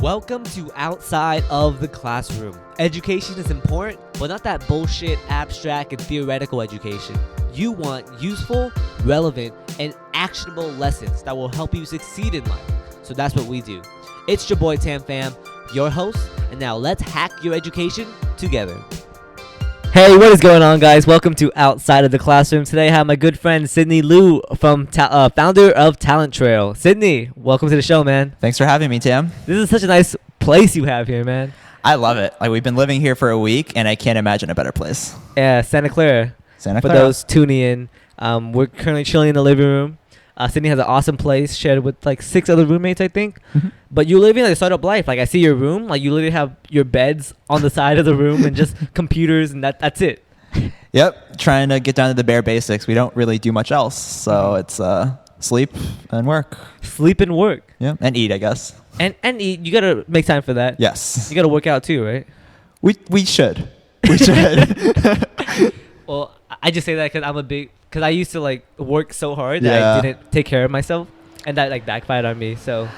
Welcome to Outside of the Classroom. Education is important, but not that bullshit, abstract, and theoretical education. You want useful, relevant, and actionable lessons that will help you succeed in life. So that's what we do. It's your boy Pham, your host, and now let's hack your education together. Hey, what is going on, guys? Welcome to Outside of the Classroom. Today I have my good friend Sydney Liu from founder of TalentTrail. Sydney, welcome to the show, man. Thanks for having me, Tim. This is such a nice place you have here, man. I love it. Like, we've been living here for a week, and I can't imagine a better place. Yeah, Santa Clara. For those tuning in, we're currently chilling in the living room. Sydney has an awesome place shared with like 6 other roommates, I think. Mm-hmm. But you're living like a startup life. Like, I see your room. Like, you literally have your beds on the side of the room and just computers, and that's it. Yep. Trying to get down to the bare basics. We don't really do much else. So it's sleep and work. Sleep and work. Yeah. And eat, I guess. And eat. You got to make time for that. Yes. You got to work out too, right? We should. We should. Well, I just say that because I used to like work so hard that I didn't take care of myself, and that like backfired on me. So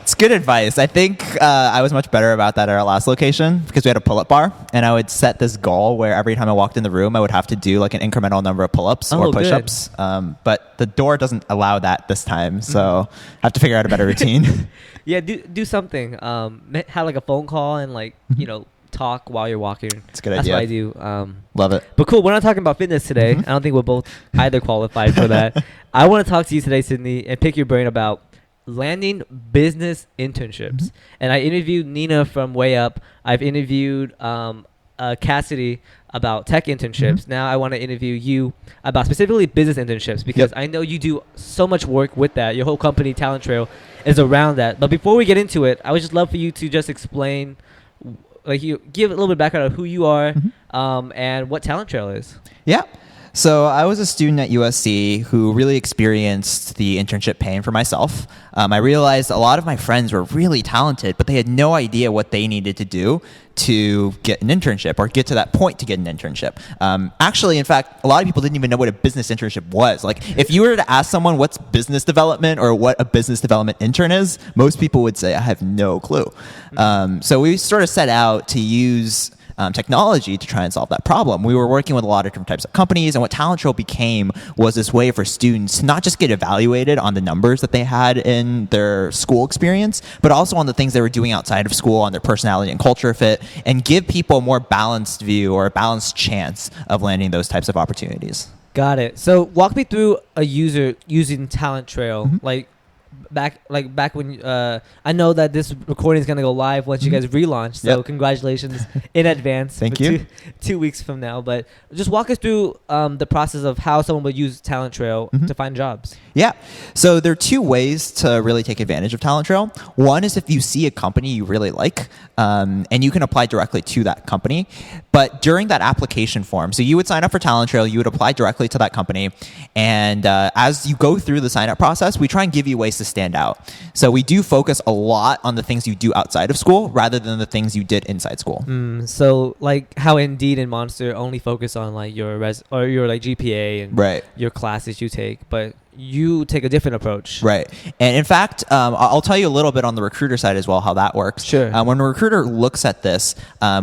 it's good advice. I think I was much better about that at our last location because we had a pull-up bar, and I would set this goal where every time I walked in the room, I would have to do like an incremental number of pull-ups or push-ups. But the door doesn't allow that this time, so I have to figure out a better routine. Yeah, do something. Have like a phone call and like talk while you're walking. It's a good idea. That's what I do. Love it. But cool, we're not talking about fitness today. I don't think we're both either qualified for that. I want to talk to you today, Sydney, and pick your brain about landing business internships. And I interviewed Nina from Way Up. I've interviewed Cassidy about tech internships. Now I want to interview you about specifically business internships because I know you do so much work with that. Your whole company, TalentTrail, is around that. But before we get into it, I would just love for you to just explain, like, you give a little bit of background of who you are and what TalentTrail is. Yeah. So I was a student at USC who really experienced the internship pain for myself. I realized a lot of my friends were really talented, but they had no idea what they needed to do to get an internship or get to that point to get an internship. Actually, in fact, a lot of people didn't even know what a business internship was. Like, if you were to ask someone what's business development or what a business development intern is, most people would say, I have no clue. So we sort of set out to use technology to try and solve that problem. We were working with a lot of different types of companies, and what TalentTrail became was this way for students to not just get evaluated on the numbers that they had in their school experience, but also on the things they were doing outside of school, on their personality and culture fit, and give people a more balanced view or a balanced chance of landing those types of opportunities. Got it. So walk me through a user using TalentTrail, back when I know that this recording is going to go live once you guys relaunch, so congratulations in advance. Thank you. 2 weeks from now, but just walk us through the process of how someone would use TalentTrail to find jobs. Yeah, so there are 2 ways to really take advantage of TalentTrail. One is if you see a company you really like, and you can apply directly to that company, but during that application form, so you would sign up for TalentTrail, you would apply directly to that company, and as you go through the sign-up process, we try and give you ways to stand out. So we do focus a lot on the things you do outside of school rather than the things you did inside school. So like how Indeed and Monster only focus on like your your like GPA and your classes you take, but you take a different approach. Right. And in fact, I'll tell you a little bit on the recruiter side as well, how that works. Sure. When a recruiter looks at this,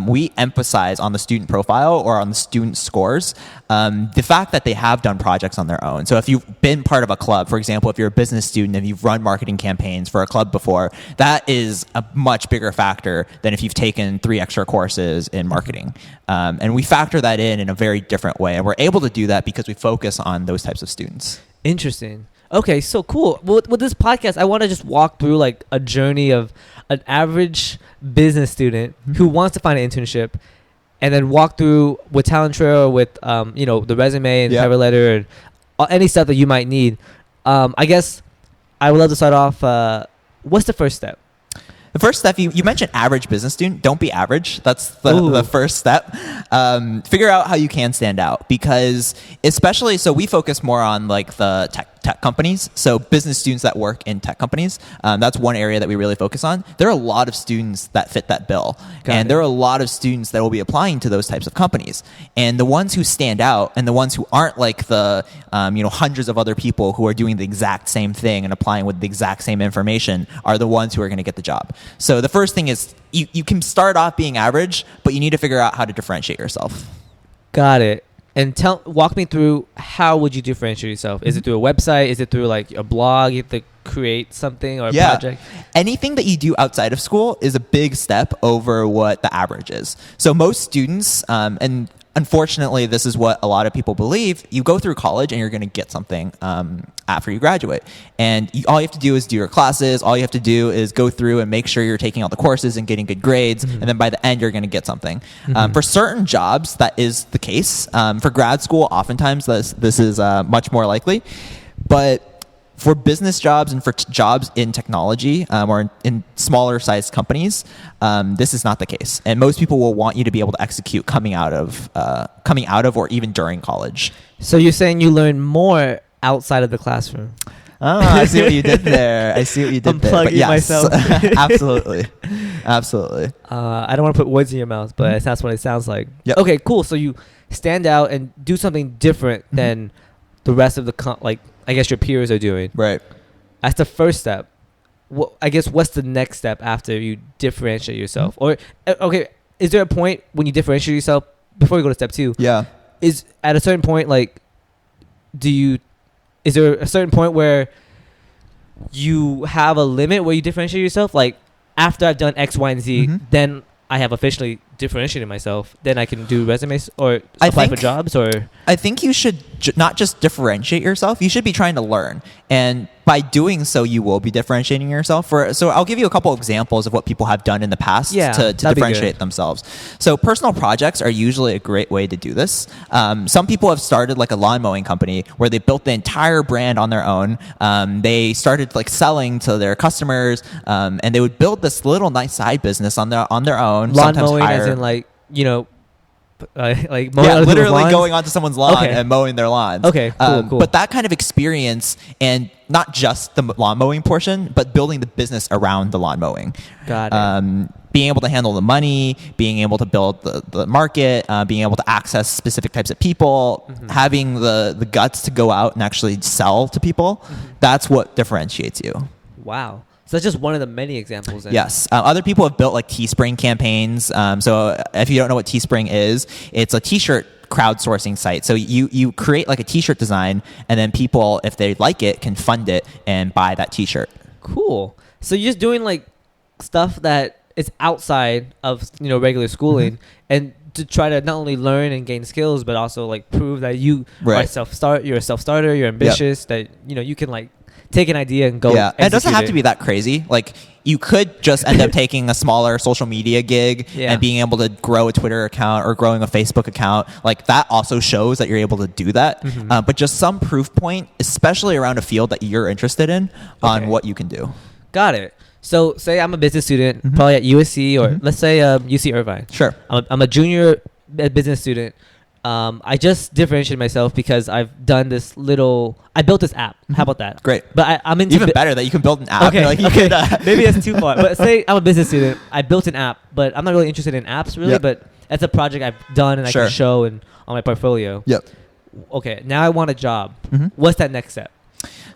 we emphasize on the student profile or on the student scores, the fact that they have done projects on their own. So if you've been part of a club, for example, if you're a business student and you've run marketing campaigns for a club before, that is a much bigger factor than if you've taken 3 extra courses in marketing. And we factor that in a very different way. And we're able to do that because we focus on those types of students. Interesting. Okay, so cool. Well, with this podcast, I want to just walk through like a journey of an average business student who wants to find an internship, and then walk through with TalentTrail with the resume and cover letter and any stuff that you might need. I guess I would love to start off. What's the first step? The first step, you mentioned average business student. Don't be average. That's the first step. Figure out how you can stand out, because especially, so we focus more on like the tech tech companies. So business students that work in tech companies. That's one area that we really focus on. There are a lot of students that fit that bill. There are a lot of students that will be applying to those types of companies. And the ones who stand out and the ones who aren't like the hundreds of other people who are doing the exact same thing and applying with the exact same information are the ones who are going to get the job. So the first thing is you can start off being average, but you need to figure out how to differentiate yourself. Got it. And walk me through, how would you differentiate yourself? Is it through a website? Is it through like a blog? You have to create something or a project? Anything that you do outside of school is a big step over what the average is. So most students, and unfortunately, this is what a lot of people believe, you go through college and you're going to get something after you graduate. And all you have to do is do your classes. All you have to do is go through and make sure you're taking all the courses and getting good grades. And then by the end, you're going to get something. For certain jobs, that is the case. For grad school, oftentimes this is much more likely. But for business jobs and for jobs in technology or in smaller sized companies, this is not the case. And most people will want you to be able to execute coming out of or even during college. So you're saying you learn more outside of the classroom? Oh, I see what you did there. I'm plugging myself. Absolutely. Absolutely. I don't want to put words in your mouth, but that's what it sounds like. Yep. Okay, cool. So you stand out and do something different than the rest of the I guess your peers are doing. Right. That's the first step. I guess what's the next step after you differentiate yourself? Or okay, is there a point when you differentiate yourself before we go to step 2? Yeah. Is at a certain point is there a certain point where you have a limit where you differentiate yourself? Like, after I've done X, Y, and Z, then I have officially differentiated myself. Then I can do resumes or apply for jobs? Or I think you should not just differentiate yourself. You should be trying to learn. And by doing so, you will be differentiating yourself. So I'll give you a couple examples of what people have done in the past to differentiate themselves. So personal projects are usually a great way to do this. Some people have started like a lawn mowing company where they built the entire brand on their own. They started like selling to their customers, and they would build this little nice side business on their own. Lawn mowing as in like literally going onto someone's lawn and mowing their lawns. Okay, cool. But that kind of experience, and not just the lawn mowing portion, but building the business around the lawn mowing. Got it. Being able to handle the money, being able to build the market, being able to access specific types of people, having the guts to go out and actually sell to people. That's what differentiates you. Wow. So that's just one of the many examples. Yes. Other people have built like Teespring campaigns. So if you don't know what Teespring is, it's a t-shirt crowdsourcing site. So you create like a t-shirt design, and then people, if they like it, can fund it and buy that t-shirt. Cool. So you're just doing like stuff that is outside of regular schooling, and to try to not only learn and gain skills, but also like prove that you are you're a self-starter, you're ambitious, that you can like take an idea and go. Yeah, and it doesn't have to be that crazy. Like, you could just end up taking a smaller social media gig and being able to grow a Twitter account or growing a Facebook account. Like, that also shows that you're able to do that. But just some proof point, especially around a field that you're interested in, on what you can do. Got it. So say I'm a business student, probably at USC or let's say UC Irvine. Sure. I'm a junior business student. I just differentiated myself because I've done I built this app. How about that? Great. But I'm into even better that you can build an app. Okay. Maybe that's too far. But say I'm a business student. I built an app, but I'm not really interested in apps really. But that's a project I've done and I can show on my portfolio. Yep. Okay. Now I want a job. What's that next step?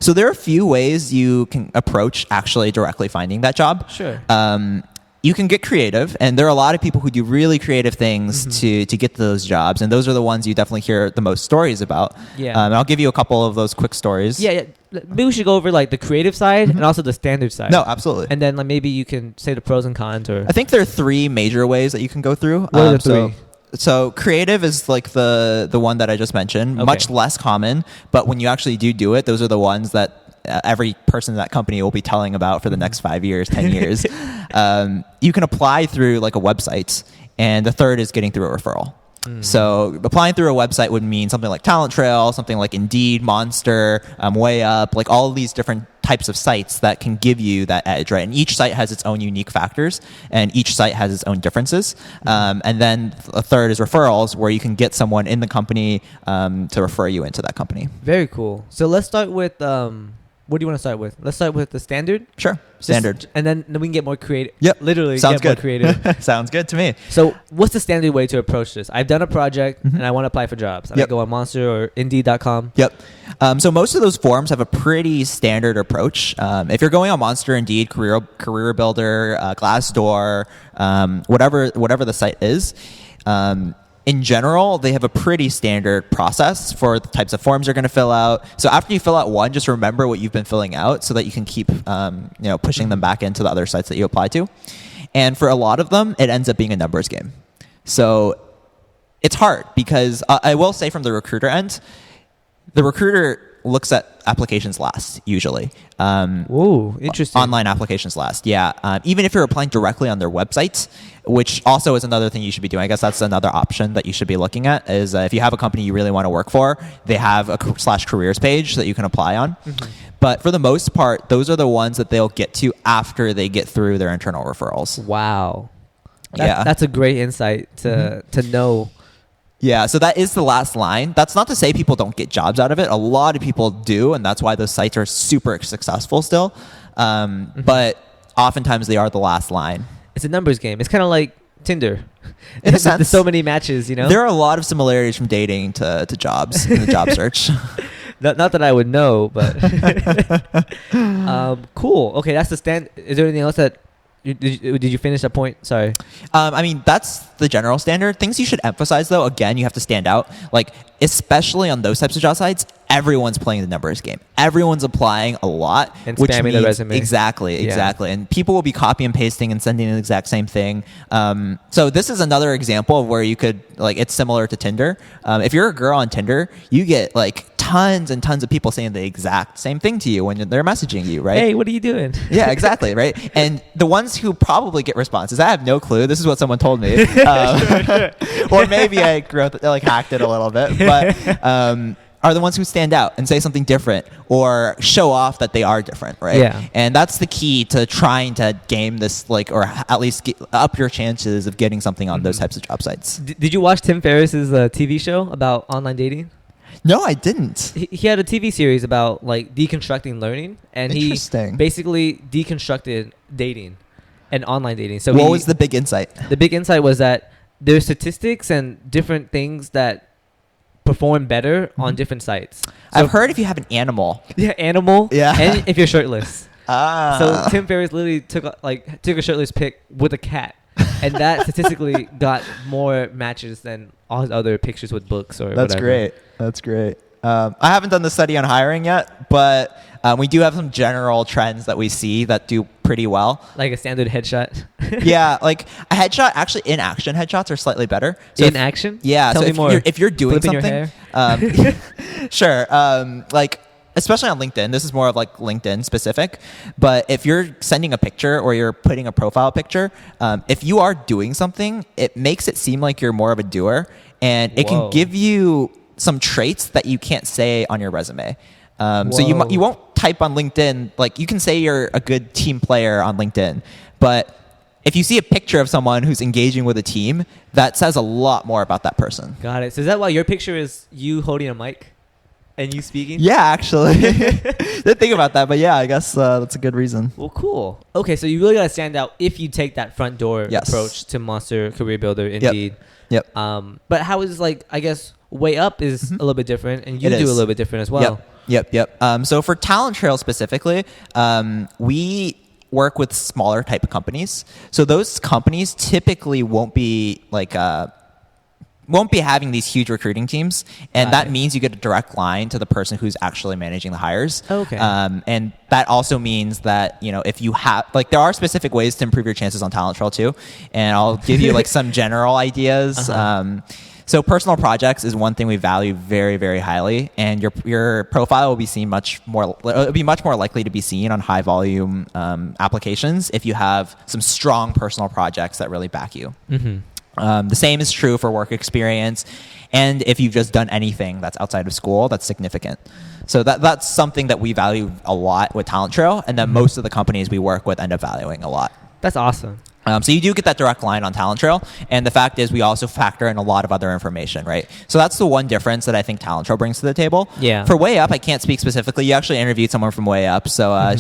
So there are a few ways you can approach actually directly finding that job. Sure. You can get creative, and there are a lot of people who do really creative things to get those jobs, and those are the ones you definitely hear the most stories about. Yeah. And I'll give you a couple of those quick stories. Yeah. Maybe we should go over like the creative side and also the standard side. No, absolutely. And then like maybe you can say the pros and cons. Or I think there are 3 major ways that you can go through. What are the 3? So creative is like the one that I just mentioned, much less common, but when you actually do it, those are the ones that every person in that company will be telling about for the next 5 years, 10 years. You can apply through like a website, and the third is getting through a referral. So applying through a website would mean something like TalentTrail, something like Indeed, Monster, Way Up, like all of these different types of sites that can give you that edge, right? And each site has its own unique factors, and each site has its own differences. And then a third is referrals, where you can get someone in the company to refer you into that company. Very cool. So let's start with what do you want to start with? Let's start with the standard. Sure, standard. And then we can get more creative. Yep, literally sounds get more good. creative. Sounds good to me. So what's the standard way to approach this? I've done a project and I want to apply for jobs. I go on Monster or Indeed.com. Yep. So most of those forms have a pretty standard approach. If you're going on Monster, Indeed, Career Builder, Glassdoor, whatever the site is, in general, they have a pretty standard process for the types of forms you're going to fill out. So after you fill out one, just remember what you've been filling out so that you can keep pushing them back into the other sites that you apply to. And for a lot of them, it ends up being a numbers game. So it's hard because I will say from the recruiter end, the recruiter looks at applications last, usually. Whoa, interesting. Online applications last, yeah. Even if you're applying directly on their website, which also is another thing you should be doing. I guess that's another option that you should be looking at is if you have a company you really want to work for, they have a /careers page that you can apply on. But for the most part, those are the ones that they'll get to after they get through their internal referrals. Wow. Yeah. That's a great insight to know. Yeah, so that is the last line. That's not to say people don't get jobs out of it. A lot of people do, and that's why those sites are super successful still. But oftentimes they are the last line. It's a numbers game. It's kind of like Tinder. In a sense. There's so many matches, you know? There are a lot of similarities from dating to jobs in the job search. Not that I would know, but cool. Okay, that's the stand. Is there anything else that did you finish that point? Sorry. I mean, that's the general standard. Things you should emphasize, though, again, you have to stand out. Like, especially on those types of job sites, everyone's playing the numbers game. Everyone's applying a lot. And spamming the resume. Exactly. And people will be copy and pasting and sending the exact same thing. So this is another example of where you could, like, it's similar to Tinder. If you're a girl on Tinder, you get, like, tons and tons of people saying the exact same thing to you when they're messaging you, right? Hey, what are you doing? Yeah, exactly, right? And the ones who probably get responses, I have no clue. This is what someone told me. Or maybe I hacked it a little bit, but are the ones who stand out and say something different or show off that they are different, right? Yeah. And that's the key to trying to game this, or at least up your chances of getting something on those types of job sites. Did you watch Tim Ferriss's TV show about online dating? No, I didn't. He had a TV series about deconstructing learning, and he basically deconstructed dating and online dating. So what was the big insight? The big insight was that there's statistics and different things that perform better on different sites. So I've heard if you have an animal. Yeah, animal. Yeah. And if you're shirtless. Ah. So Tim Ferriss literally took a shirtless pic with a cat. And that statistically got more matches than all his other pictures with books or That's whatever. That's great. I haven't done the study on hiring yet, but we do have some general trends that we see that do pretty well. Like a standard headshot. Yeah, like a headshot. Actually, in action headshots are slightly better. So in action? Yeah. Tell so me more. If you're doing Flipping something, your hair? sure. Especially on LinkedIn, this is more of LinkedIn specific. But if you're sending a picture or you're putting a profile picture, if you are doing something, it makes it seem like you're more of a doer, and it can give you some traits that you can't say on your resume. So you won't type on LinkedIn, you can say you're a good team player on LinkedIn, but if you see a picture of someone who's engaging with a team, that says a lot more about that person. Got it. So is that why your picture is you holding a mic and you speaking? Yeah, actually. Didn't think about that, but yeah, I guess that's a good reason. Well, cool. Okay, so you really got to stand out if you take that front door Yes. approach to Monster, Career Builder, Indeed. Yep. But how is I guess Way Up is a little bit different, and you It do is. a little bit different as well. Yep. So for TalentTrail specifically, we work with smaller type of companies. So those companies typically won't be having these huge recruiting teams, and that means you get a direct line to the person who's actually managing the hires. Okay. And that also means that, if you have, there are specific ways to improve your chances on TalentTrail too, and I'll give you some general ideas. So personal projects is one thing we value very, very highly, and your profile will be much more likely to be seen on high volume applications if you have some strong personal projects that really back you. The same is true for work experience. And if you've just done anything that's outside of school, that's significant. So that's something that we value a lot with TalentTrail, and that most of the companies we work with end up valuing a lot. That's awesome. So you do get that direct line on TalentTrail, and the fact is we also factor in a lot of other information, right? So that's the one difference that I think TalentTrail brings to the table. Yeah. For Way Up, I can't speak specifically. You actually interviewed someone from Way Up, so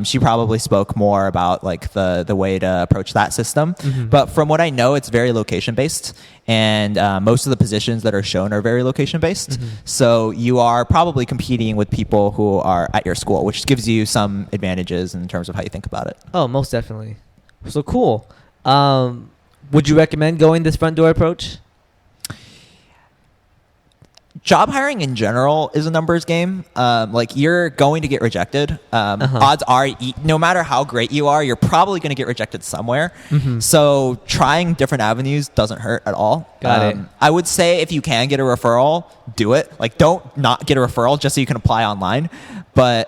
she probably spoke more about like the way to approach that system. But from what I know, it's very location based, and most of the positions that are shown are very location based. So you are probably competing with people who are at your school, which gives you some advantages in terms of how you think about it. Oh, most definitely. So cool. Would you recommend going this front door approach? Job hiring in general is a numbers game. Like you're going to get rejected. Odds are, no matter how great you are, you're probably going to get rejected somewhere. So trying different avenues doesn't hurt at all. Got it. I would say if you can get a referral, do it. Like don't not get a referral just so you can apply online. But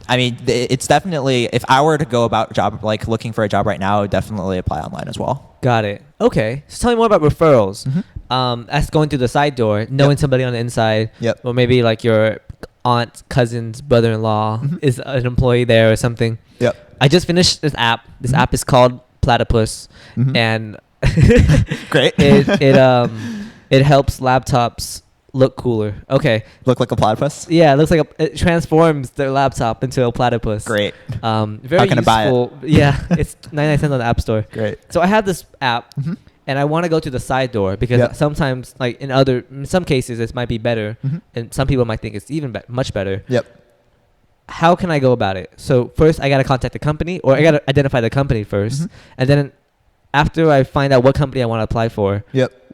I mean, it's definitely, if I were to go about looking for a job right now, I would definitely apply online as well. Got it. Okay. So tell me more about referrals. That's going through the side door, knowing somebody on the inside. Or maybe like your aunt, cousin's brother-in-law is an employee there or something. I just finished this app. This app is called Platypus. And Great. it helps laptops look cooler. Okay. Look like a platypus? Yeah, it looks like it transforms their laptop into a platypus. Great. Very How can I buy it? Yeah, it's 99 cents on the App Store. Great. So I have this app, and I want to go to the side door because sometimes, like in some cases, it might be better, and some people might think it's even much better. How can I go about it? So first, I gotta contact the company, or I gotta identify the company first, and then after I find out what company I want to apply for,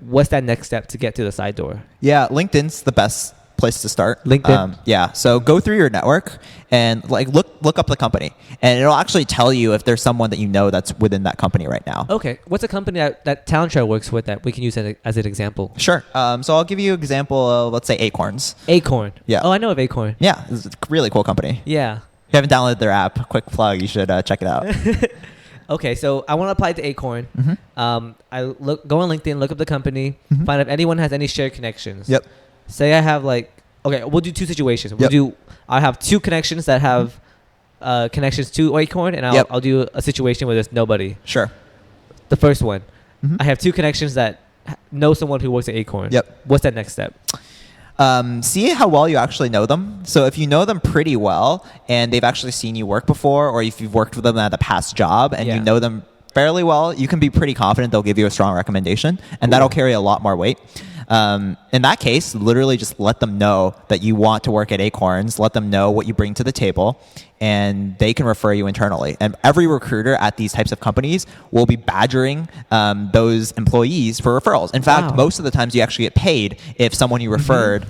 what's that next step to get to the side door? Yeah, LinkedIn's the best place to start. LinkedIn? So go through your network and like look up the company, and it'll actually tell you if there's someone that you know that's within that company right now. Okay. What's a company that TalentTrail works with that we can use as an example? Sure. So I'll give you an example of, let's say, Acorns. Acorn? Yeah. Oh, I know of Acorn. Yeah, it's a really cool company. Yeah. If you haven't downloaded their app, quick plug, you should check it out. Okay, so I want to apply to Acorn. I go on LinkedIn, look up the company, find if anyone has any shared connections. Say I have we'll do two situations. I have two connections that have connections to Acorn, and I'll do a situation where there's nobody. Sure. The first one, I have two connections that know someone who works at Acorn. What's that next step? See how well you actually know them. So if you know them pretty well and they've actually seen you work before, or if you've worked with them at a past job and you know them fairly well, you can be pretty confident they'll give you a strong recommendation, and that'll carry a lot more weight. In that case, literally just let them know that you want to work at Acorns, let them know what you bring to the table, and they can refer you internally. And every recruiter at these types of companies will be badgering those employees for referrals. In fact, most of the times you actually get paid if someone you referred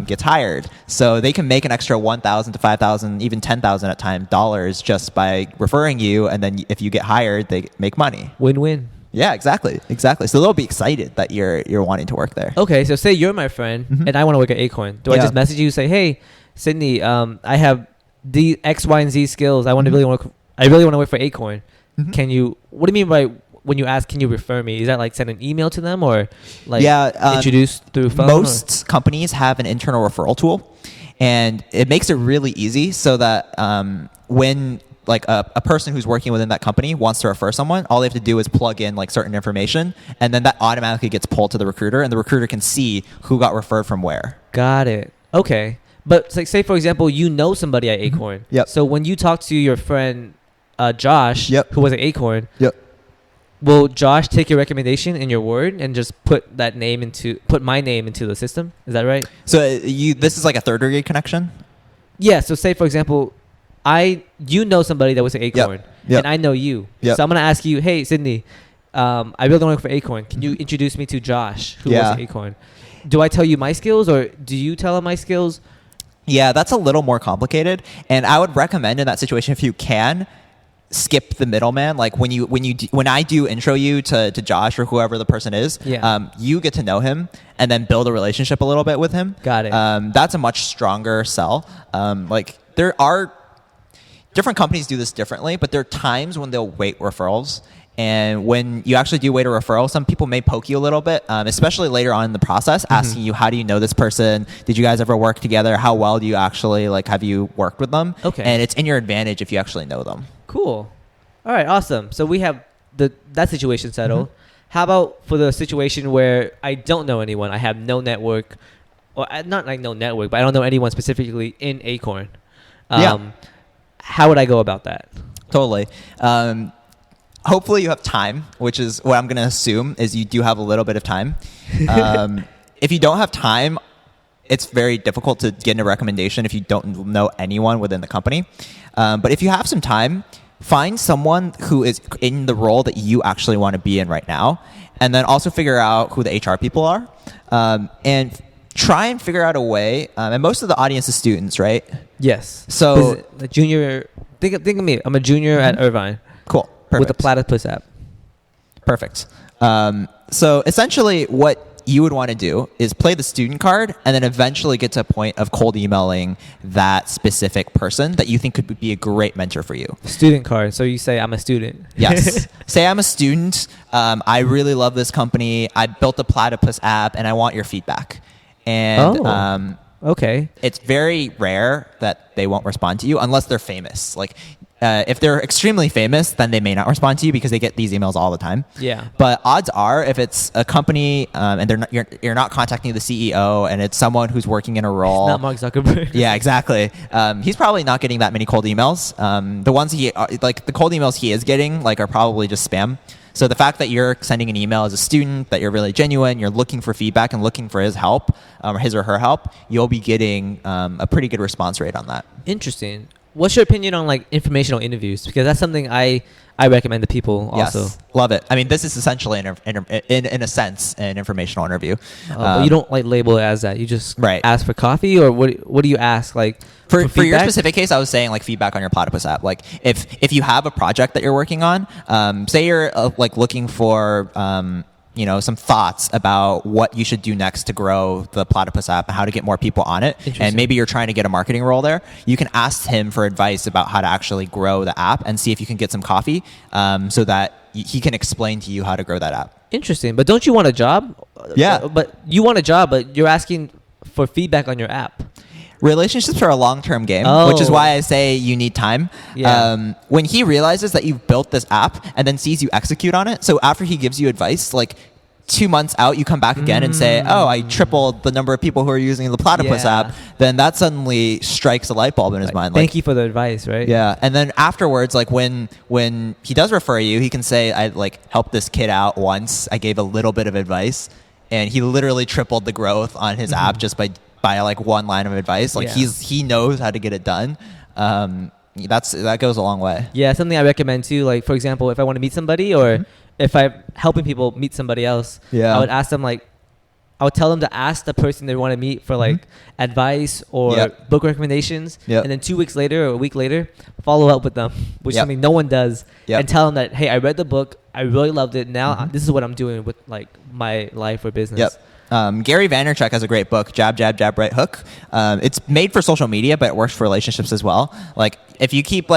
gets hired. So they can make an extra $1,000 to $5,000, even $10,000 at times dollars just by referring you. And then if you get hired, they make money. Win-win. Yeah, exactly. So they'll be excited that you're wanting to work there. Okay, so say you're my friend and I want to work at Acorn. Do I just message you, say, hey, Sydney, I have the X, Y, and Z skills. I really want to work for Acorn. Can you? What do you mean by when you ask, can you refer me? Is that like send an email to them or like introduce through phone? Most companies have an internal referral tool, and it makes it really easy so that when like a person who's working within that company wants to refer someone, all they have to do is plug in like certain information, and then that automatically gets pulled to the recruiter, and the recruiter can see who got referred from where. Got it. Okay. But like, say, for example, you know somebody at Acorn. So when you talk to your friend Josh, who was at Acorn, will Josh take your recommendation in your word and just put my name into the system? Is that right? So this is like a third degree connection? Yeah. So say, for example, you know somebody that was at Acorn, and I know you. So I'm going to ask you, hey, Sydney, I really don't work for Acorn. Can you introduce me to Josh, who was at Acorn? Do I tell you my skills, or do you tell him my skills? Yeah, that's a little more complicated, and I would recommend in that situation, if you can, skip the middleman. Like when I do intro you to Josh or whoever the person is, you get to know him and then build a relationship a little bit with him. Got it. That's a much stronger sell. Like there are different companies do this differently, but there are times when they'll wait referrals. And when you actually do weight a referral, some people may poke you a little bit, especially later on in the process, asking you, how do you know this person? Did you guys ever work together? How well do you actually, like, have you worked with them? Okay. And it's in your advantage if you actually know them. Cool. All right, awesome. So we have that situation settled. How about for the situation where I don't know anyone? I have no network, or not like no network, but I don't know anyone specifically in Acorn. How would I go about that? Totally. Hopefully you have time, which is what I'm going to assume is you do have a little bit of time. If you don't have time, it's very difficult to get a recommendation if you don't know anyone within the company. But if you have some time, find someone who is in the role that you actually want to be in right now, and then also figure out who the HR people are, and try and figure out a way. And most of the audience is students, right? Yes. So the junior, think of me. I'm a junior at Irvine. Cool. Perfect. With the Platypus app. Perfect. So essentially what you would want to do is play the student card and then eventually get to a point of cold emailing that specific person that you think could be a great mentor for you. Student card. So you say, I'm a student. Yes. Say, I'm a student. I really love this company. I built the Platypus app and I want your feedback. And okay. It's very rare that they won't respond to you unless they're famous. Like, if they're extremely famous, then they may not respond to you because they get these emails all the time. Yeah. But odds are, if it's a company and you're not contacting the CEO and it's someone who's working in a role. It's not Mark Zuckerberg. Yeah, exactly. He's probably not getting that many cold emails. The ones the cold emails he is getting are probably just spam. So the fact that you're sending an email as a student, that you're really genuine, you're looking for feedback and looking for his help, or his or her help, you'll be getting a pretty good response rate on that. Interesting. What's your opinion on informational interviews? Because that's something I recommend to people also. Yes, love it. I mean, this is essentially in a sense an informational interview. But you don't label it as that. You just ask for coffee, or what do you ask for your specific case? I was saying feedback on your Platypus app. If you have a project that you're working on, say you're looking for some thoughts about what you should do next to grow the Platypus app and how to get more people on it. And maybe you're trying to get a marketing role there. You can ask him for advice about how to actually grow the app and see if you can get some coffee so that he can explain to you how to grow that app. Interesting. But don't you want a job? Yeah. But you want a job, but you're asking for feedback on your app. Relationships are a long-term game, which is why I say you need time. Yeah. When he realizes that you've built this app and then sees you execute on it, so after he gives you advice, 2 months out, you come back again and say, oh, I tripled the number of people who are using the Platypus app, then that suddenly strikes a light bulb in his mind. Thank you for the advice, right? Yeah. And then afterwards, when he does refer you, he can say, I helped this kid out once. I gave a little bit of advice, and he literally tripled the growth on his app just by one line of advice. He knows how to get it done. That goes a long way. Yeah, something I recommend too. For example, if I want to meet somebody or if I'm helping people meet somebody else, I would ask them I would tell them to ask the person they want to meet for advice or book recommendations, and then 2 weeks later or a week later, follow up with them, which is something no one does, and tell them that, hey, I read the book, I really loved it. Now this is what I'm doing with my life or business. Yep. Gary Vaynerchuk has a great book, Jab, Jab, Jab, Right Hook. It's made for social media, but it works for relationships as well. If you keep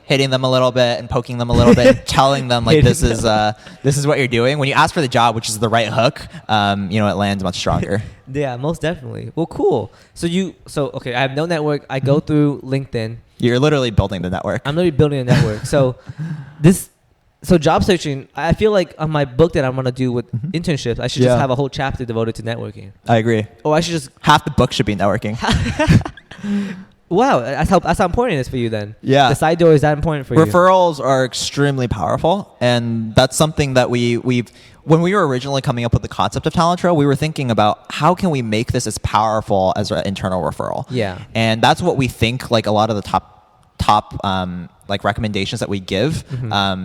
hitting them a little bit and poking them a little bit, telling them this is what you're doing. When you ask for the job, which is the right hook, it lands much stronger. Yeah, most definitely. Well, cool. Okay, I have no network. I go through LinkedIn. You're literally building the network. I'm literally building a network. So job searching, I feel on my book that I'm going to do with internships, I should just have a whole chapter devoted to networking. I agree. Or I should just... Half the book should be networking. Wow, that's how important it is for you then. Yeah. The side door is that important for you. Referrals are extremely powerful, and that's something that we've when we were originally coming up with the concept of TalentTrail, we were thinking about how can we make this as powerful as an internal referral. Yeah. And that's what we think a lot of the top recommendations that we give,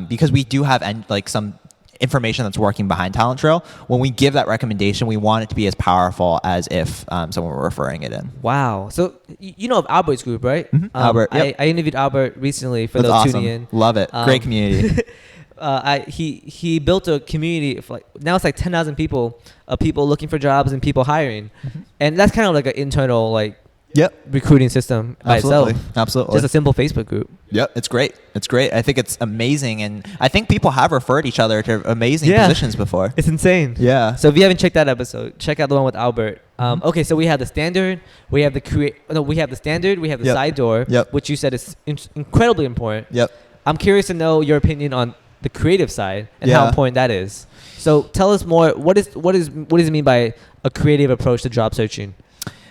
because we do have some information that's working behind TalentTrail. When we give that recommendation, we want it to be as powerful as if someone were referring it in. Wow. So you know of Albert's group, right? Albert. Yep. I interviewed Albert recently for That's those awesome. tuning in. Love it. Great community. He built a community of now it's 10,000 people of people looking for jobs and people hiring, and that's kind of an internal recruiting system by itself. Absolutely. Just a simple Facebook group. Yep, it's great. It's great. I think it's amazing, and I think people have referred each other to amazing positions before. It's insane. Yeah. So if you haven't checked that episode, check out the one with Albert. Okay, so we have the standard, we have the standard, we have the side door, which you said is incredibly important. Yep. I'm curious to know your opinion on the creative side and how important that is. So tell us more. What does it mean by a creative approach to job searching?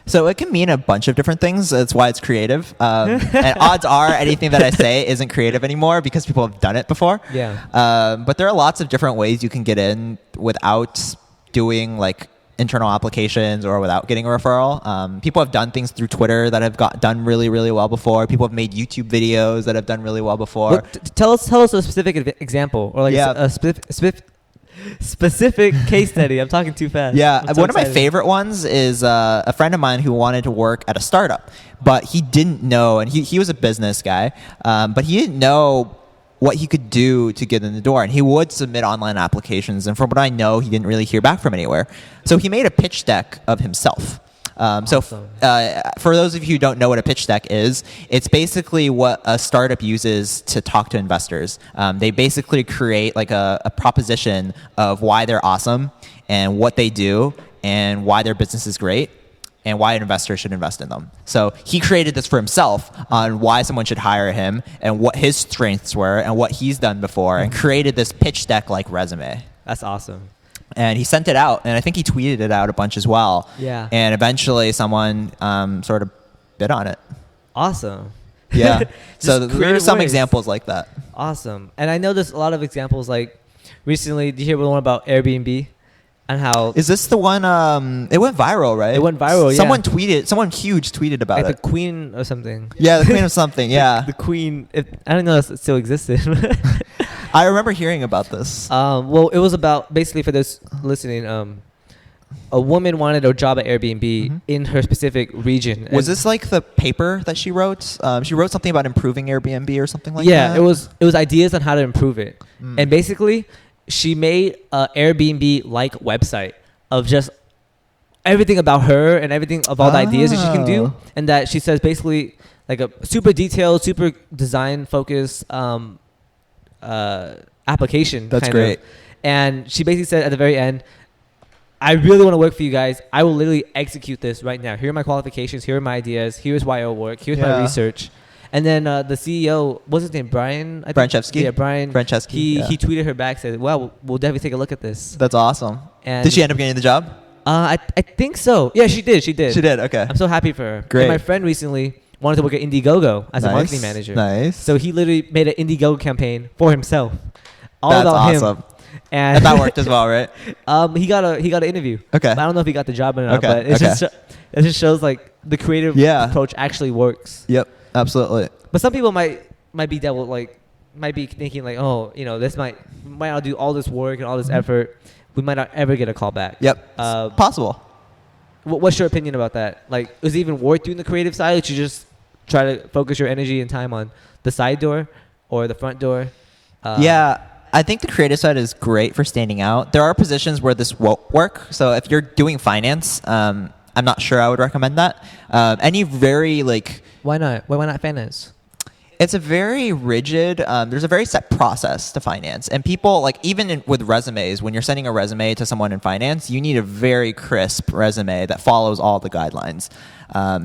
So it can mean a bunch of different things. That's why it's creative. And odds are anything that I say isn't creative anymore because people have done it before. Yeah. But there are lots of different ways you can get in without doing like internal applications or without getting a referral. People have done things through Twitter that have done really, really well before. People have made YouTube videos that have done really well before. Tell us a specific example or like a specific case study. I'm talking too fast. Yeah, so one of my excited. favorite ones is a friend of mine who wanted to work at a startup, but he didn't know, and he was a business guy, but he didn't know what he could do to get in the door. And he would submit online applications, and from what I know, he didn't really hear back from anywhere. So he made a pitch deck of himself. For those of you who don't know what a pitch deck is, it's basically what a startup uses to talk to investors. They basically create like a proposition of why they're awesome and what they do and why their business is great and why an investor should invest in them. So he created this for himself on why someone should hire him and what his strengths were and what he's done before, and created this pitch deck like resume. That's awesome. And he sent it out, and I think he tweeted it out a bunch as well. Yeah. And eventually someone sort of bid on it. Awesome. Yeah. So there are creative some ways. examples like that. Awesome. And I know there's a lot of examples. Like recently, did you hear one about Airbnb and how Is this the one? It went viral, right? It went viral, yeah. Someone huge tweeted about like it. the queen or something? Yeah, the queen of something. Yeah. The queen. I don't know if it still existed. I remember hearing about this. Well, it was about, basically for those listening, a woman wanted a job at Airbnb in her specific region. Was this like the paper that she wrote? She wrote something about improving Airbnb or something like that? Yeah, it was ideas on how to improve it. And basically, she made a Airbnb-like website of just everything about her and everything of all the ideas that she can do. And that she says basically like a super detailed, super design-focused application. That's great. And she basically said at the very end, I really want to work for you guys. I will literally execute this right now. Here are my qualifications. Here are my ideas. Here's why I'll work. Here's my research. And then the CEO, what's his name? Brian? Branchevsky? Yeah, Brian. Branchevsky. He tweeted her back, said, well, we'll definitely take a look at this. That's awesome. And did she end up getting the job? I think so. Yeah, she did. She did. Okay. I'm so happy for her. Great. And my friend recently wanted to work at Indiegogo as a marketing manager. Nice. So he literally made an Indiegogo campaign for himself. All That's about awesome. him. And that worked as well, right? He got an interview. Okay. But I don't know if he got the job or not. Okay. But it just shows like the creative approach actually works. Yep. Absolutely. But some people might be might be thinking like, oh, this might not do all this work and all this effort. We might not ever get a call back. Yep. Possible. What's your opinion about that? Like, is it even worth doing the creative side? Or should you just try to focus your energy and time on the side door or the front door? Yeah. I think the creative side is great for standing out. There are positions where this won't work. So if you're doing finance, I'm not sure I would recommend that. Any very Why not? Why not finance? It's a very rigid, there's a very set process to finance. And people, even with resumes, when you're sending a resume to someone in finance, you need a very crisp resume that follows all the guidelines.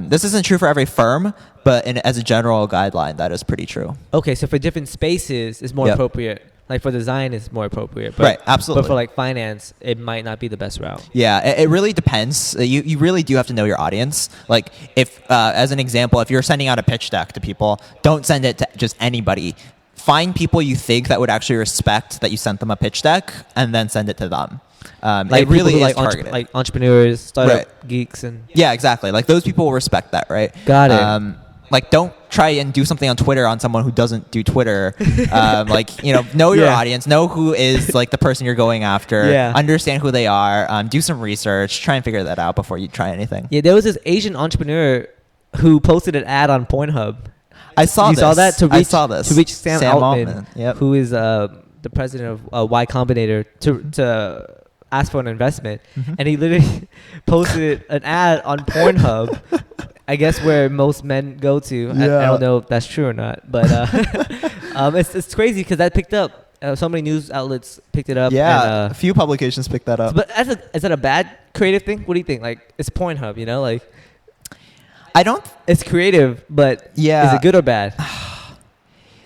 This isn't true for every firm, but as a general guideline, that is pretty true. Okay, so for different spaces, it's more appropriate. Like for design, it's more appropriate. But, right, absolutely. But for finance, it might not be the best route. Yeah, it really depends. You really do have to know your audience. Like if, as an example, if you're sending out a pitch deck to people, don't send it to just anybody. Find people you think that would actually respect that you sent them a pitch deck, and then send it to them. It really is targeted. Like entrepreneurs, startup geeks, and yeah, exactly. Like those people will respect that, right? Got it. Don't try and do something on Twitter on someone who doesn't do Twitter. Know your audience, know who is the person you're going after, understand who they are, do some research, try and figure that out before you try anything. Yeah, there was this Asian entrepreneur who posted an ad on Pornhub. I saw this. To reach Sam Altman, Yep. who is the president of Y Combinator, to ask for an investment. And he literally posted an ad on Pornhub I guess where most men go to. I don't know if that's true or not, but it's crazy because that picked up. So many news outlets picked it up. Yeah, and, a few publications picked that up. But is that a bad creative thing? What do you think? Like, it's Pornhub, like. I don't. It's creative, but is it good or bad?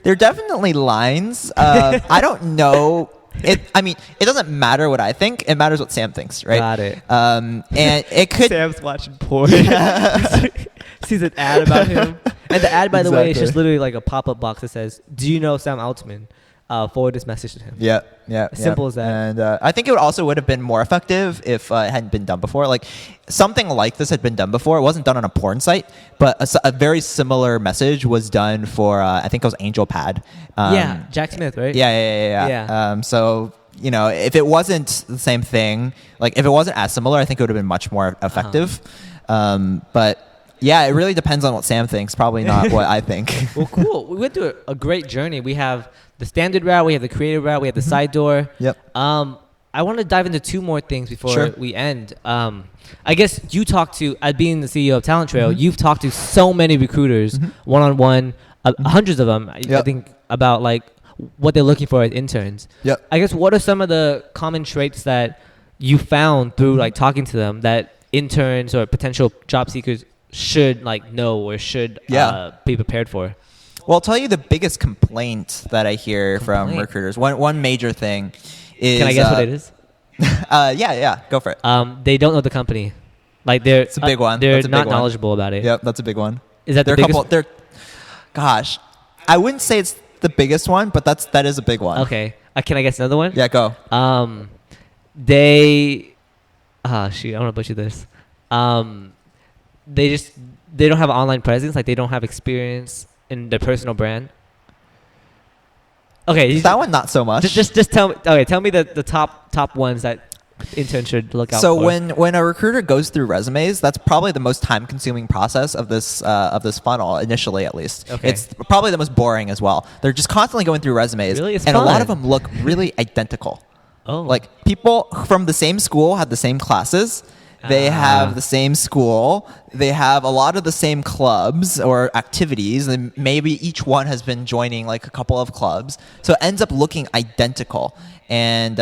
There are definitely lines. I don't know. It doesn't matter what I think. It matters what Sam thinks, right? Got it. And it could. Sam's watching porn. Sees an ad about him, and the ad, by the way, is just literally like a pop-up box that says, "Do you know Sam Altman? Forward this message to him." Yeah. Simple as that. And I think it would have been more effective if it hadn't been done before. Like something like this had been done before. It wasn't done on a porn site, but a very similar message was done for I think it was Angel Pad. Jack Smith, right? Yeah. So if it wasn't the same thing, like if it wasn't as similar, I think it would have been much more effective. But. Yeah, it really depends on what Sam thinks. Probably not what I think. Well, cool. We went through a great journey. We have the standard route, we have the creative route, we have the side door. Yep. I want to dive into two more things before we end. I guess you talked to, being the CEO of TalentTrail, you've talked to so many recruiters, one-on-one, hundreds of them, I think, about like what they're looking for as interns. Yep. I guess what are some of the common traits that you found through like talking to them that interns or potential job seekers should like know or should be prepared for? Well, I'll tell you the biggest complaint that I hear from recruiters. One major thing is. Can I guess what it is? Yeah, go for it. They don't know the company. Like it's a big one. They're not knowledgeable about it. Yep, that's a big one. Is that the biggest? Gosh, I wouldn't say it's the biggest one, but that is a big one. Okay, can I guess another one? Yeah, go. They. Shoot, I want to butcher this. They don't have an online presence. Like they don't have experience in their personal brand. Okay, that one not so much. Just tell me. Okay, tell me the top ones that interns should look out for. So when a recruiter goes through resumes, that's probably the most time-consuming process of this funnel initially, at least. Okay. It's probably the most boring as well. They're just constantly going through resumes, really? It's and fun. A lot of them look really identical. Oh, like people from the same school have the same classes. They have the same school. They have a lot of the same clubs or activities, and maybe each one has been joining like a couple of clubs. So it ends up looking identical. And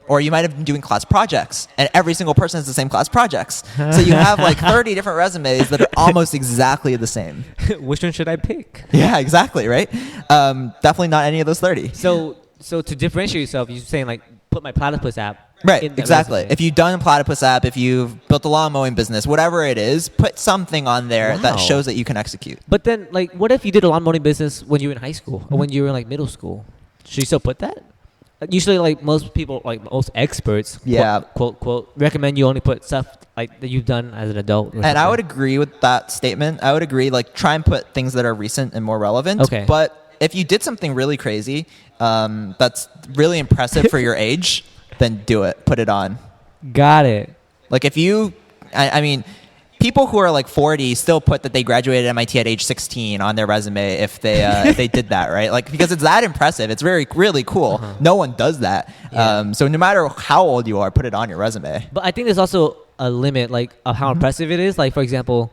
or you might have been doing class projects, and every single person has the same class projects. So you have like 30 different resumes that are almost exactly the same. Which one should I pick? Yeah, exactly, right? Definitely not any of those 30. So to differentiate yourself, you're saying like put my Platypus app. Right, exactly. Resume. If you've done a Platypus app, if you've built a lawn mowing business, whatever it is, put something on there that shows that you can execute. But then, like, what if you did a lawn mowing business when you were in high school or when you were in like middle school? Should you still put that? Usually, like most people, like most experts, quote, recommend you only put stuff like that you've done as an adult. And I would agree with that statement. I would agree, like try and put things that are recent and more relevant. Okay. But if you did something really crazy, that's really impressive for your age, then do it. Put it on. Got it. Like if you, I mean, people who are like 40 still put that they graduated MIT at age 16 on their resume if they did that, right? Like because it's that impressive. It's really cool. No one does that. Yeah. So no matter how old you are, put it on your resume. But I think there's also a limit, like of how impressive it is. Like for example,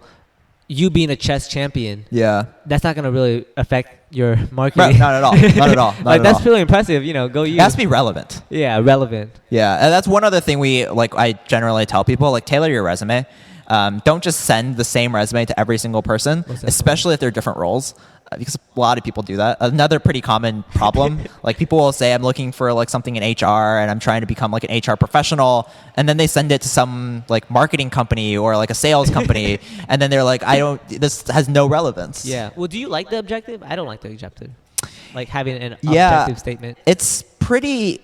you being a chess champion. Yeah. That's not gonna really affect your marketing. Right, not at all. Not at all. Not like at that's all. really impressive. Go you. It has to be relevant. Yeah, relevant. Yeah, and that's one other thing I generally tell people, like tailor your resume. Don't just send the same resume to every single person, especially if they're different roles, because a lot of people do that. Another pretty common problem, like people will say, I'm looking for like something in HR and I'm trying to become like an HR professional. And then they send it to some like marketing company or like a sales company. And then they're like, this has no relevance. Yeah. Well, do you like the objective? I don't like the objective. Like having an objective statement. It's pretty...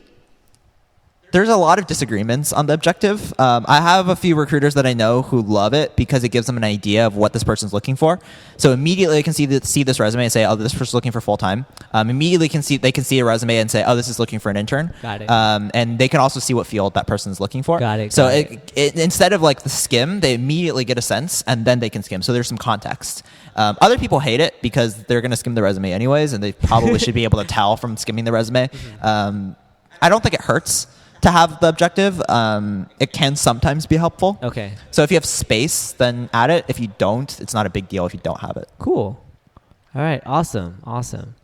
There's a lot of disagreements on the objective. I have a few recruiters that I know who love it because it gives them an idea of what this person's looking for. So immediately I can see this resume and say, oh, this person's looking for full-time. Immediately they can see a resume and say, oh, this is looking for an intern. Got it. And they can also see what field that person's looking for. Got it. So instead of like the skim, they immediately get a sense and then they can skim. So there's some context. Other people hate it because they're going to skim the resume anyways, and they probably should be able to tell from skimming the resume. I don't think it hurts to have the objective. It can sometimes be helpful. Okay. So if you have space, then add it. If you don't, it's not a big deal if you don't have it. Cool. All right. Awesome.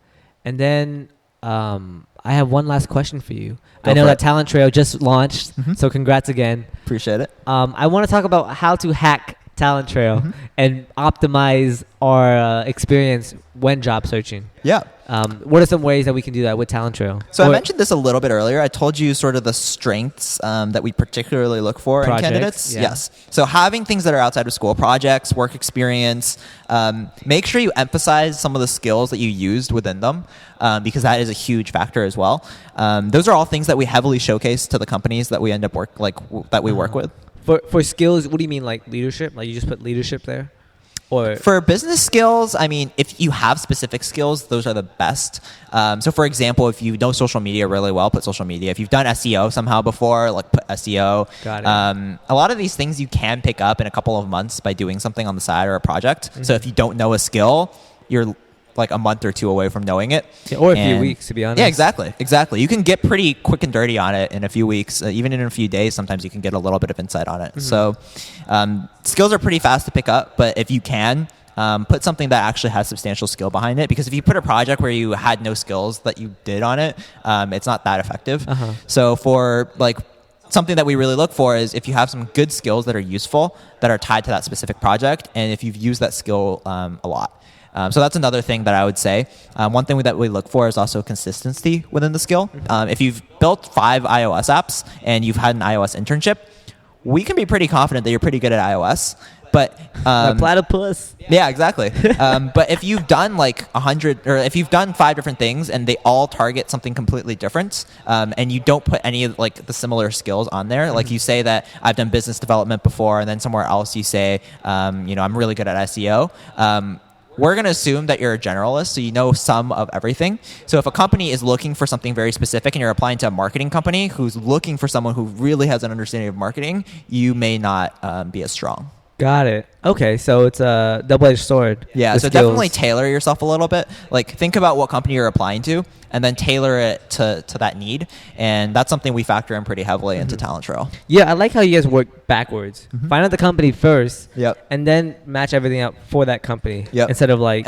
And then I have one last question for you. I know that TalentTrail just launched, so congrats again. Appreciate it. I want to talk about how to hack TalentTrail and optimize our experience when job searching. Yeah. What are some ways that we can do that with TalentTrail? So I mentioned this a little bit earlier. I told you sort of the strengths that we particularly look for in candidates. Yeah. Yes. So having things that are outside of school, projects, work experience, make sure you emphasize some of the skills that you used within them, because that is a huge factor as well. Those are all things that we heavily showcase to the companies that we end up work with. For skills, what do you mean, like leadership? Like you just put leadership there? Or for business skills, I mean, if you have specific skills, those are the best. So for example, if you know social media really well, put social media. If you've done SEO somehow before, like put SEO. Got it. A lot of these things you can pick up in a couple of months by doing something on the side or a project. So if you don't know a skill, you're like a month or two away from knowing it. Yeah, or a few weeks, to be honest. Yeah, exactly. You can get pretty quick and dirty on it in a few weeks. Even in a few days, sometimes you can get a little bit of insight on it. So skills are pretty fast to pick up, but if you can, put something that actually has substantial skill behind it, because if you put a project where you had no skills that you did on it, it's not that effective. So for like something that we really look for is if you have some good skills that are useful, that are tied to that specific project, and if you've used that skill a lot. So that's another thing that I would say. One thing that we look for is also consistency within the skill. If you've built 5 iOS apps and you've had an iOS internship, we can be pretty confident that you're pretty good at iOS. But platypus. Yeah, exactly. But if you've done like 100, or if you've done 5 different things and they all target something completely different, and you don't put any of like the similar skills on there, like you say that I've done business development before, and then somewhere else you say, I'm really good at SEO. We're going to assume that you're a generalist, so you know some of everything. So if a company is looking for something very specific and you're applying to a marketing company who's looking for someone who really has an understanding of marketing, you may not be as strong. Got it. Okay, so it's a double-edged sword. Yeah, so definitely tailor yourself a little bit. Like think about what company you're applying to and then tailor it to that need. And that's something we factor in pretty heavily into TalentTrail. Yeah, I like how you guys work backwards. Find out the company first, and then match everything up for that company instead of like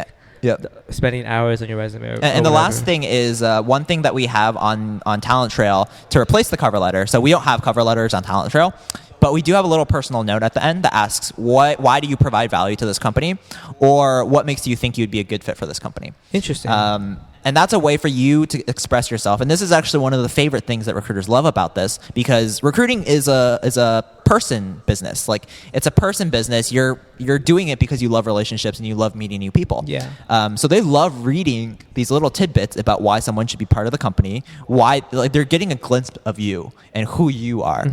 spending hours on your resume. And the last thing is one thing that we have on TalentTrail to replace the cover letter. So we don't have cover letters on TalentTrail, but we do have a little personal note at the end that asks, why do you provide value to this company? Or what makes you think you'd be a good fit for this company? Interesting. And that's a way for you to express yourself. And this is actually one of the favorite things that recruiters love about this, because recruiting is a person business. Like it's a person business. You're doing it because you love relationships and you love meeting new people. Yeah. So they love reading these little tidbits about why someone should be part of the company, why like they're getting a glimpse of you and who you are.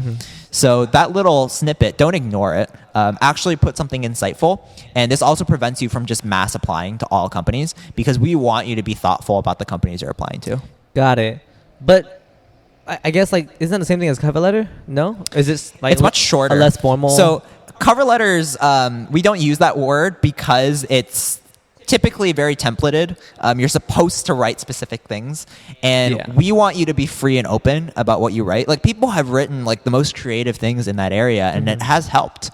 So that little snippet, don't ignore it. Actually put something insightful. And this also prevents you from just mass applying to all companies, because we want you to be thoughtful about the companies you're applying to. Got it. But I guess like, isn't that the same thing as cover letter? No? Is this like it's much shorter, less formal? So cover letters, we don't use that word because it's typically very templated. You're supposed to write specific things, and we want you to be free and open about what you write. Like people have written like the most creative things in that area, and it has helped.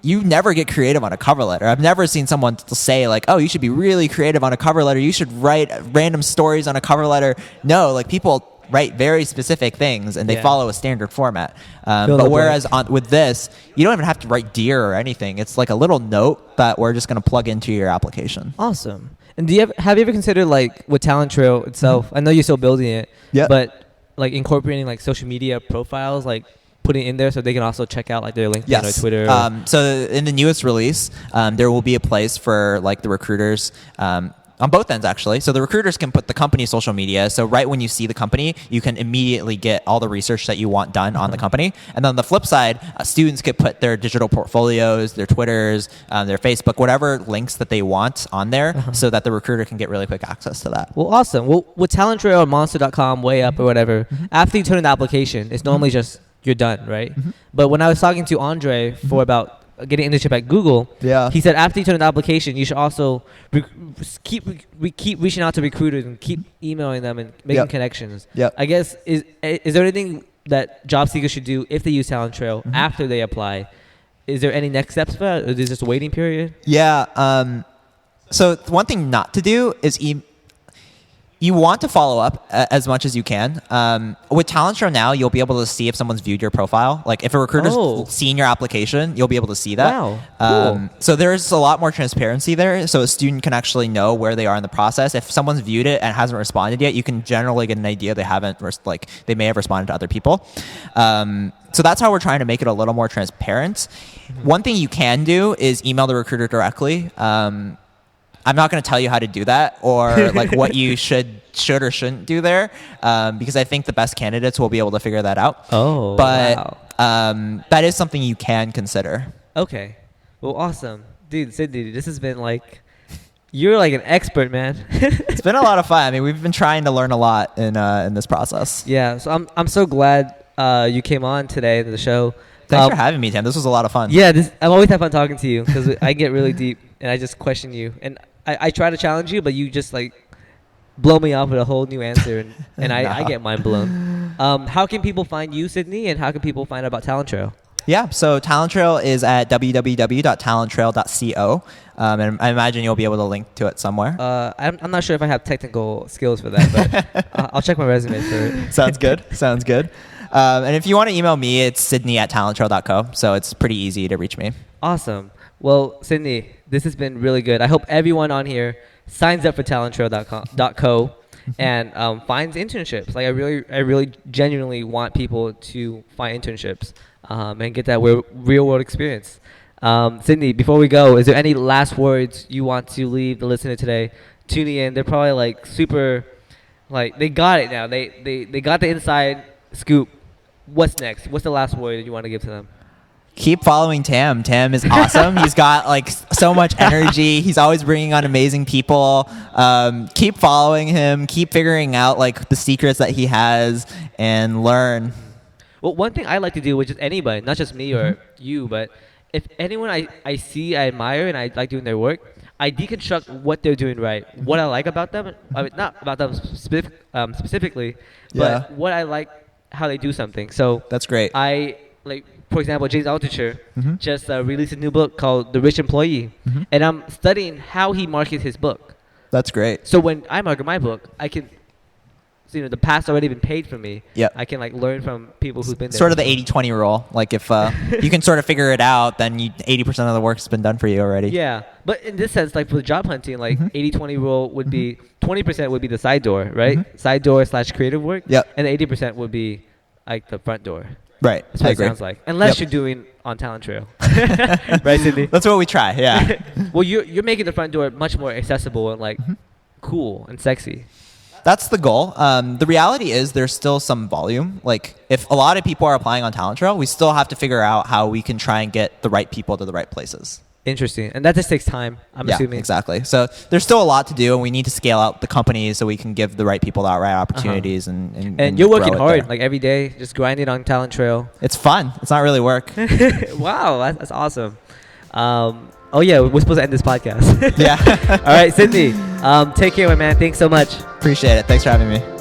You never get creative on a cover letter. I've never seen someone say like, oh, you should be really creative on a cover letter. You should write random stories on a cover letter. No, like people write very specific things and they follow a standard format. But whereas with this, you don't even have to write dear or anything. It's like a little note that we're just going to plug into your application. Awesome. And have you ever considered like with TalentTrail itself, I know you're still building it, but like incorporating like social media profiles, like putting in there so they can also check out like their LinkedIn or Twitter? So in the newest release, there will be a place for like the recruiters, on both ends actually. So the recruiters can put the company's social media. So right when you see the company, you can immediately get all the research that you want done on the company. And then on the flip side, students could put their digital portfolios, their Twitters, their Facebook, whatever links that they want on there, so that the recruiter can get really quick access to that. Well, awesome. Well, with TalentTrail or Monster.com, Way Up or whatever, after you turn in the application, it's normally just you're done, right? But when I was talking to Andre for about getting internship at Google, he said after you turn in the application, you should also keep reaching out to recruiters and keep emailing them and making connections. I guess is there anything that job seekers should do if they use TalentTrail after they apply? Is there any next steps for that? Or is this just a waiting period? Yeah. So one thing not to do is you want to follow up as much as you can. With TalentTrail now, you'll be able to see if someone's viewed your profile. Like if a recruiter's seen your application, you'll be able to see that. Wow. Cool. So there's a lot more transparency there. So a student can actually know where they are in the process. If someone's viewed it and hasn't responded yet, you can generally get an idea they haven't, they may have responded to other people. So that's how we're trying to make it a little more transparent. One thing you can do is email the recruiter directly. I'm not going to tell you how to do that or like what you should or shouldn't do there, because I think the best candidates will be able to figure that out. But that is something you can consider. Okay. Well, awesome. Dude, Sydney, this has been like, you're like an expert, man. It's been a lot of fun. I mean, we've been trying to learn a lot in this process. Yeah. So I'm so glad you came on today to the show. Thanks for having me, Tim. This was a lot of fun. Yeah, I've always had fun talking to you because I get really deep and I just question you. And I try to challenge you, but you just like blow me off with a whole new answer, and I get mind blown. How can people find you, Sydney, and how can people find out about TalentTrail? Yeah, so TalentTrail is at www.talenttrail.co, and I imagine you'll be able to link to it somewhere. I'm not sure if I have technical skills for that, but I'll check my resume for it. Sounds good. And if you want to email me, it's sydney@talenttrail.co, so it's pretty easy to reach me. Awesome. Well, Sydney, this has been really good. I hope everyone on here signs up for TalentTrail.co and finds internships. Like I really genuinely want people to find internships and get that real world experience. Sydney, before we go, is there any last words you want to leave the listener today? Tuning in, they're probably like super, like they got it now. They got the inside scoop. What's next? What's the last word that you want to give to them? Keep following Tam. Tam is awesome. He's got like so much energy. He's always bringing on amazing people. Keep following him. Keep figuring out like the secrets that he has and learn. Well, one thing I like to do, which is anybody, not just me or you, but if anyone I see, I admire, and I like doing their work, I deconstruct what they're doing right, what I like about them. I mean, not about them specifically, but what I like how they do something. So that's great. For example, James Altucher just released a new book called The Rich Employee, and I'm studying how he markets his book. That's great. So when I market my book, I can, the past already been paid for me. Yep. I can like learn from people who've been there. Sort of the 80-20 rule. Like if you can sort of figure it out, then 80% of the work's been done for you already. Yeah, but in this sense, like for job hunting, like 80-20 rule would be 20% would be the side door, right? Side door / creative work. Yep. And 80% would be like the front door. Right. That's what it sounds like. Unless you're doing on TalentTrail. Right, Sydney? That's what we try, yeah. Well, you're making the front door much more accessible and like cool and sexy. That's the goal. The reality is there's still some volume. Like if a lot of people are applying on TalentTrail, we still have to figure out how we can try and get the right people to the right places. Interesting. And that just takes time, I'm assuming. Exactly. So there's still a lot to do, and we need to scale out the companies so we can give the right people the right opportunities. And you're working hard, like every day, just grinding on TalentTrail. It's fun. It's not really work. Wow, that's awesome. Oh yeah, we're supposed to end this podcast. Yeah. All right, Sydney, take care, my man. Thanks so much. Appreciate it. Thanks for having me.